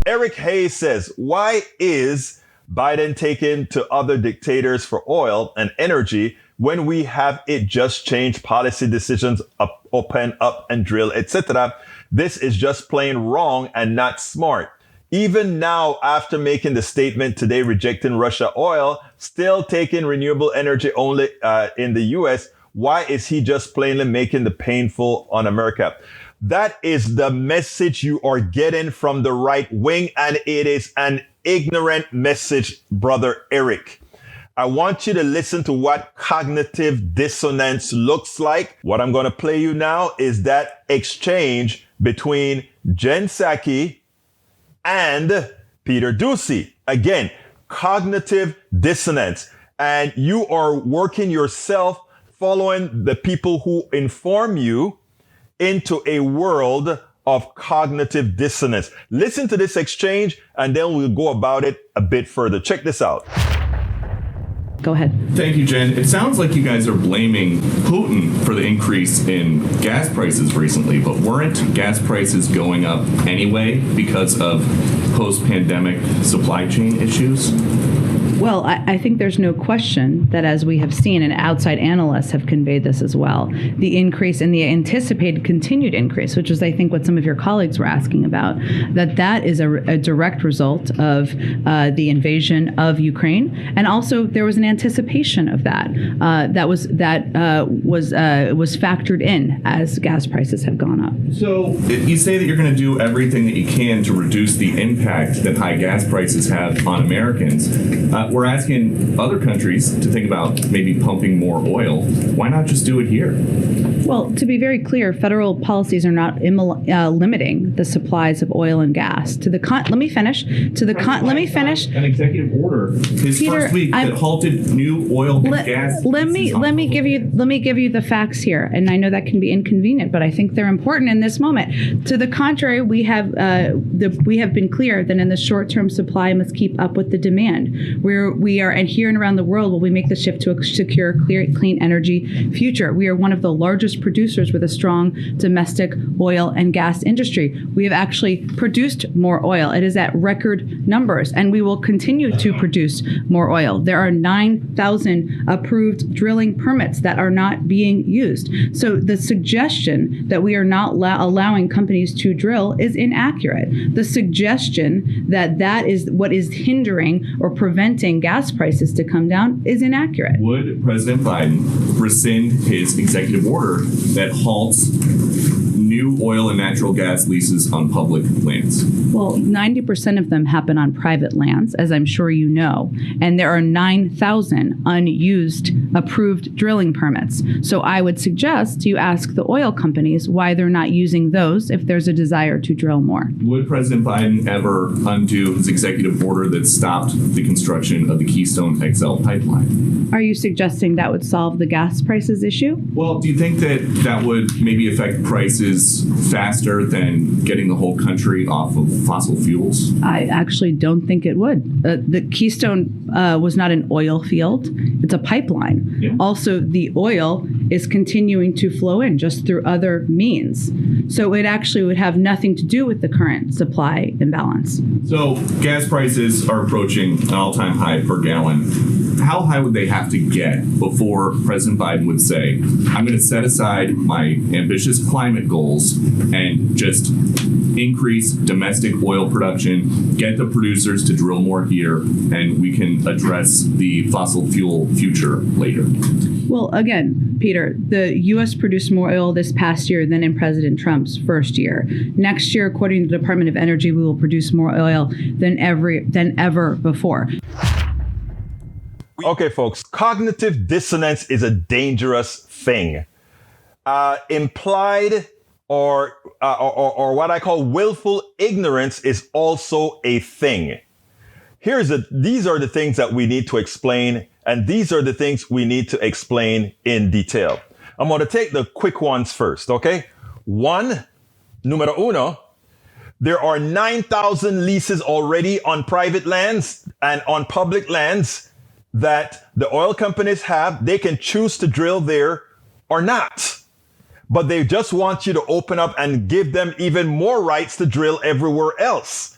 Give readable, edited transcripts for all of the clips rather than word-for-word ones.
Eric Hayes says, why is Biden taking to other dictators for oil and energy when we have it just changed policy decisions, open up and drill, etc.? This is just plain wrong and not smart. Even now, after making the statement today rejecting Russia oil, still taking renewable energy only in the U.S., why is he just plainly making the painful on America? That is the message you are getting from the right wing, and it is an ignorant message, brother Eric. I want you to listen to what cognitive dissonance looks like. What I'm going to play you now is that exchange between Jen Psaki and Peter Doocy. Again, cognitive dissonance. And you are working yourself following the people who inform you into a world of cognitive dissonance. Listen to this exchange and then we'll go about it a bit further. Check this out. Go ahead. Thank you, Jen. It sounds like you guys are blaming Putin for the increase in gas prices recently, but weren't gas prices going up anyway because of post-pandemic supply chain issues? Well, I think there's no question that, as we have seen, and outside analysts have conveyed this as well, the increase and the anticipated continued increase, which is, I think, what some of your colleagues were asking about, that is a direct result of the invasion of Ukraine, and also there was an anticipation of that was factored in as gas prices have gone up. So you say that you're going to do everything that you can to reduce the impact that high gas prices have on Americans. We're asking other countries to think about maybe pumping more oil. Why not just do it here? Well, to be very clear, federal policies are not limiting the supplies of oil and gas. Let me finish. Let me finish. An executive order this first week that halted new oil and gas. Let me give you the facts here, and I know that can be inconvenient, but I think they're important in this moment. To the contrary, we have been clear that in the short term, supply must keep up with the demand. We are, and here and around the world, will we make the shift to a secure, clean energy future. We are one of the largest producers with a strong domestic oil and gas industry. We have actually produced more oil. It is at record numbers, and we will continue to produce more oil. There are 9,000 approved drilling permits that are not being used. So the suggestion that we are not allowing companies to drill is inaccurate. The suggestion that is what is hindering or preventing gas prices to come down is inaccurate. Would President Biden rescind his executive order that halts new oil and natural gas leases on public lands? Well, 90% of them happen on private lands, as I'm sure you know, and there are 9,000 unused approved drilling permits. So I would suggest you ask the oil companies why they're not using those if there's a desire to drill more. Would President Biden ever undo his executive order that stopped the construction of the Keystone XL pipeline? Are you suggesting that would solve the gas prices issue? Well, do you think that would maybe affect prices faster than getting the whole country off of fossil fuels? I actually don't think it would. The Keystone was not an oil field. It's a pipeline. Yeah. Also, the oil is continuing to flow in just through other means. So it actually would have nothing to do with the current supply imbalance. So gas prices are approaching an all-time high per gallon. How high would they have to get before President Biden would say, I'm going to set aside my ambitious climate goals and just increase domestic oil production, get the producers to drill more here, and we can address the fossil fuel future later? Well, again, Peter, the U.S. produced more oil this past year than in President Trump's first year. Next year, according to the Department of Energy, we will produce more oil than ever before. Okay, folks, cognitive dissonance is a dangerous thing. Implied or what I call willful ignorance is also a thing. These are the things that we need to explain, and these are the things we need to explain in detail. I'm going to take the quick ones first, okay? Numero uno, there are 9,000 leases already on private lands and on public lands that the oil companies have. They can choose to drill there or not. But they just want you to open up and give them even more rights to drill everywhere else.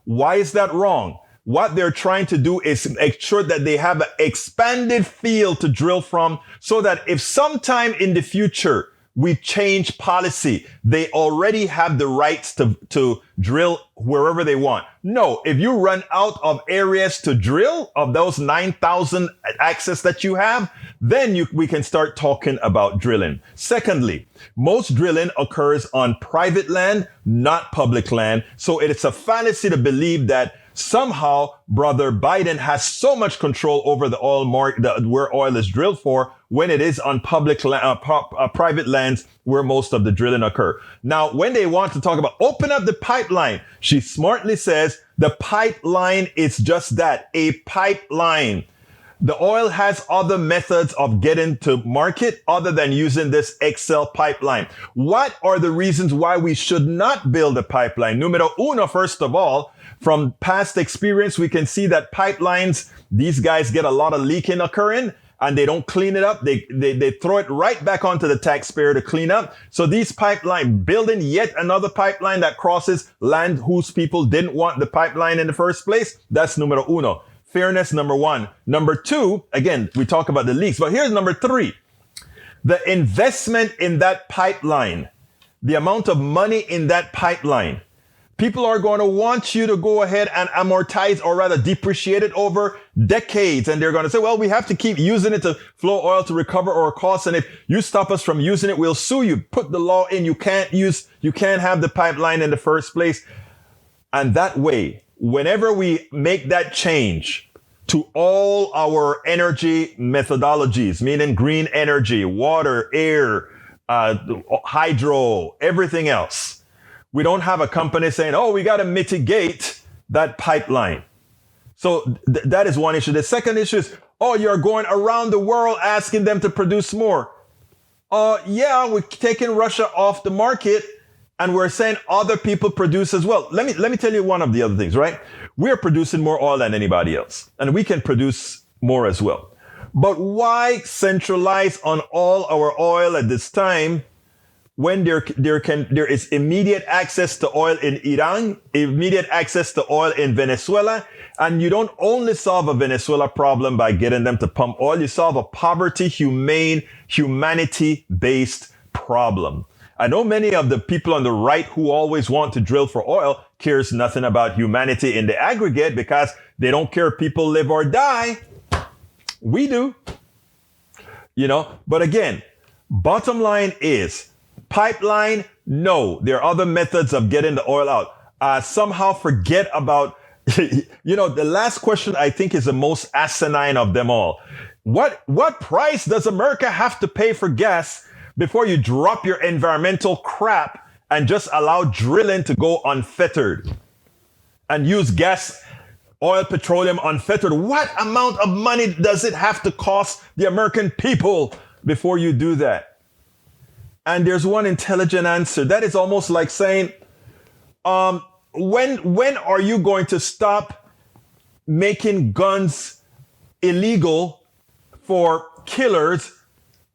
Why is that wrong? What they're trying to do is make sure that they have an expanded field to drill from so that if sometime in the future we change policy, they already have the rights to drill wherever they want. No, if you run out of areas to drill of those 9,000 access that you have, then we can start talking about drilling. Secondly, most drilling occurs on private land, not public land. So it's a fallacy to believe that somehow Brother Biden has so much control over the oil market, where oil is drilled for, when it is on private lands where most of the drilling occur. Now, when they want to talk about open up the pipeline, she smartly says the pipeline is just that, a pipeline. The oil has other methods of getting to market other than using this XL pipeline. What are the reasons why we should not build a pipeline? Numero uno, first of all, from past experience, we can see that pipelines, these guys get a lot of leaking occurring and they don't clean it up. They throw it right back onto the taxpayer to clean up. So these pipeline, building yet another pipeline that crosses land whose people didn't want the pipeline in the first place, that's numero uno. Fairness, number one. Number two, again, we talk about the leaks, but here's number three. The investment in that pipeline, the amount of money in that pipeline, people are going to want you to go ahead and amortize or rather depreciate it over decades. And they're going to say, well, we have to keep using it to flow oil to recover our costs. And if you stop us from using it, we'll sue you. Put the law in. You can't have the pipeline in the first place. And that way, whenever we make that change to all our energy methodologies, meaning green energy, water, air, hydro, everything else, we don't have a company saying, oh, we got to mitigate that pipeline. So that is one issue. The second issue is, oh, you're going around the world asking them to produce more. Yeah, we're taking Russia off the market and we're saying other people produce as well. Let me tell you one of the other things, right? We're producing more oil than anybody else and we can produce more as well. But why centralize on all our oil at this time when there is immediate access to oil in Iran, immediate access to oil in Venezuela, and you don't only solve a Venezuela problem by getting them to pump oil, you solve a poverty, humanity-based problem. I know many of the people on the right who always want to drill for oil cares nothing about humanity in the aggregate because they don't care if people live or die. We do. But again, bottom line is, pipeline, no. There are other methods of getting the oil out. Somehow forget about, the last question I think is the most asinine of them all. What price does America have to pay for gas before you drop your environmental crap and just allow drilling to go unfettered and use gas, oil, petroleum unfettered? What amount of money does it have to cost the American people before you do that? And there's one intelligent answer. That is almost like saying, when are you going to stop making guns illegal for killers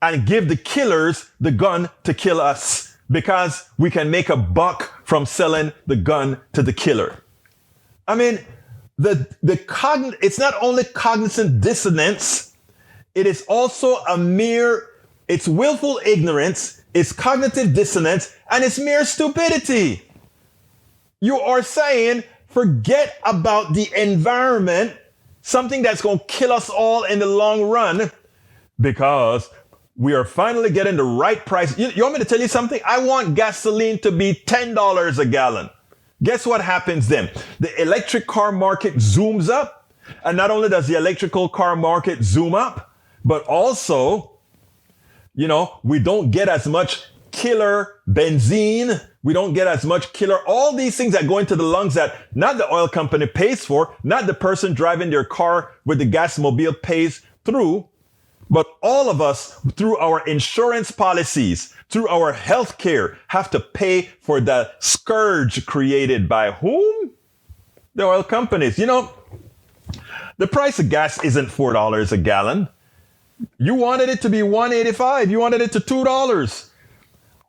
and give the killers the gun to kill us because we can make a buck from selling the gun to the killer? I mean, it's not only cognizant dissonance, it is also it's willful ignorance, it's cognitive dissonance, and it's mere stupidity. You are saying, forget about the environment, something that's going to kill us all in the long run, because we are finally getting the right price. You want me to tell you something? I want gasoline to be $10 a gallon. Guess what happens then? The electric car market zooms up. And not only does the electrical car market zoom up, but also, we don't get as much killer benzene. We don't get as much killer, all these things that go into the lungs that not the oil company pays for, not the person driving their car with the gas mobile pays through, but all of us through our insurance policies, through our health care, have to pay for the scourge created by whom? The oil companies. The price of gas isn't $4 a gallon. You wanted it to be $1.85. You wanted it to $2.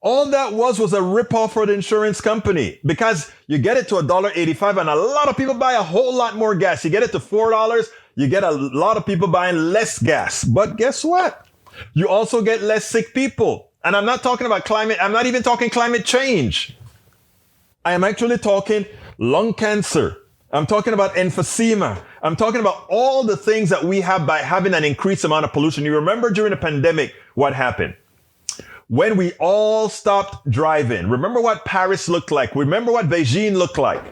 All that was a ripoff for the insurance company, because you get it to $1.85 and a lot of people buy a whole lot more gas. You get it to $4, you get a lot of people buying less gas. But guess what? You also get less sick people. And I'm not talking about climate. I'm not even talking climate change. I am actually talking lung cancer. I'm talking about emphysema. I'm talking about all the things that we have by having an increased amount of pollution. You remember during the pandemic, what happened? When we all stopped driving, remember what Paris looked like? Remember what Beijing looked like?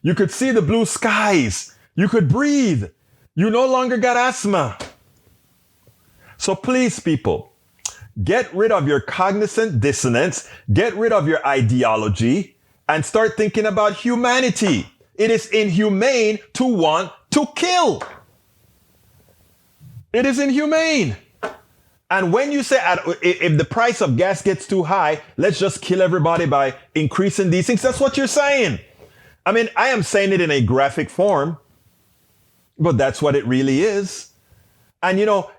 You could see the blue skies. You could breathe. You no longer got asthma. So please, people, get rid of your cognizant dissonance, get rid of your ideology, and start thinking about humanity. It is inhumane to want to kill. It is inhumane. And when you say, if the price of gas gets too high, let's just kill everybody by increasing these things, that's what you're saying. I mean, I am saying it in a graphic form, but that's what it really is. And, you know,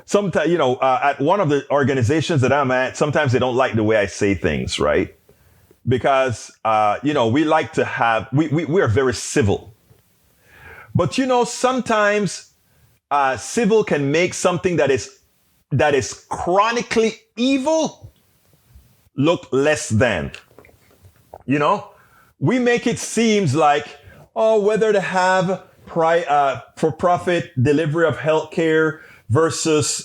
sometimes, you know, at one of the organizations that I'm at, sometimes they don't like the way I say things, right? Because, you know, we like to have, we are very civil. But, you know, sometimes civil can make something that is chronically evil look less than. You know, we make it seems like, oh, whether to have for-profit delivery of healthcare versus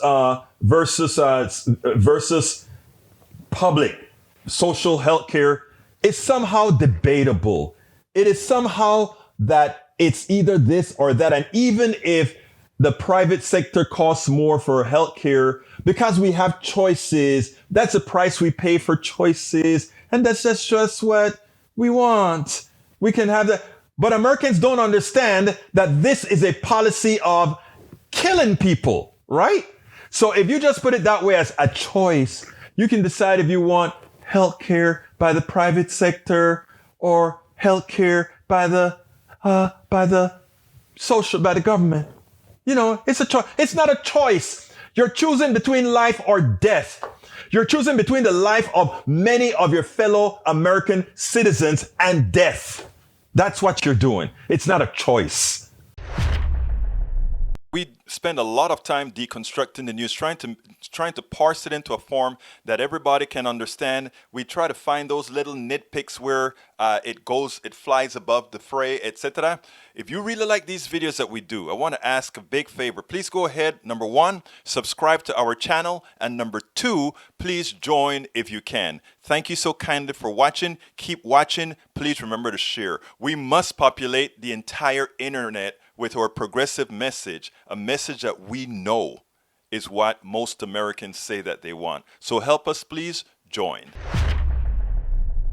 public social healthcare is somehow debatable. It is somehow that it's either this or that, and even if the private sector costs more for healthcare, because we have choices, that's the price we pay for choices, and that's just what we want. We can have that. But Americans don't understand that this is a policy of killing people, right? So if you just put it that way as a choice, you can decide if you want healthcare by the private sector or healthcare by the government. You know, it's a choice. It's not a choice. You're choosing between life or death. You're choosing between the life of many of your fellow American citizens and death. That's what you're doing. It's not a choice. We spend a lot of time deconstructing the news, trying to parse it into a form that everybody can understand. We try to find those little nitpicks where it flies above the fray, etc. If you really like these videos that we do, I want to ask a big favor. Please go ahead. Number 1, subscribe to our channel. And number 2, please join if you can. Thank you so kindly for watching. Keep watching. Please remember to share. We must populate the entire internet with our progressive message, a message that we know is what most Americans say that they want. So help us, please join.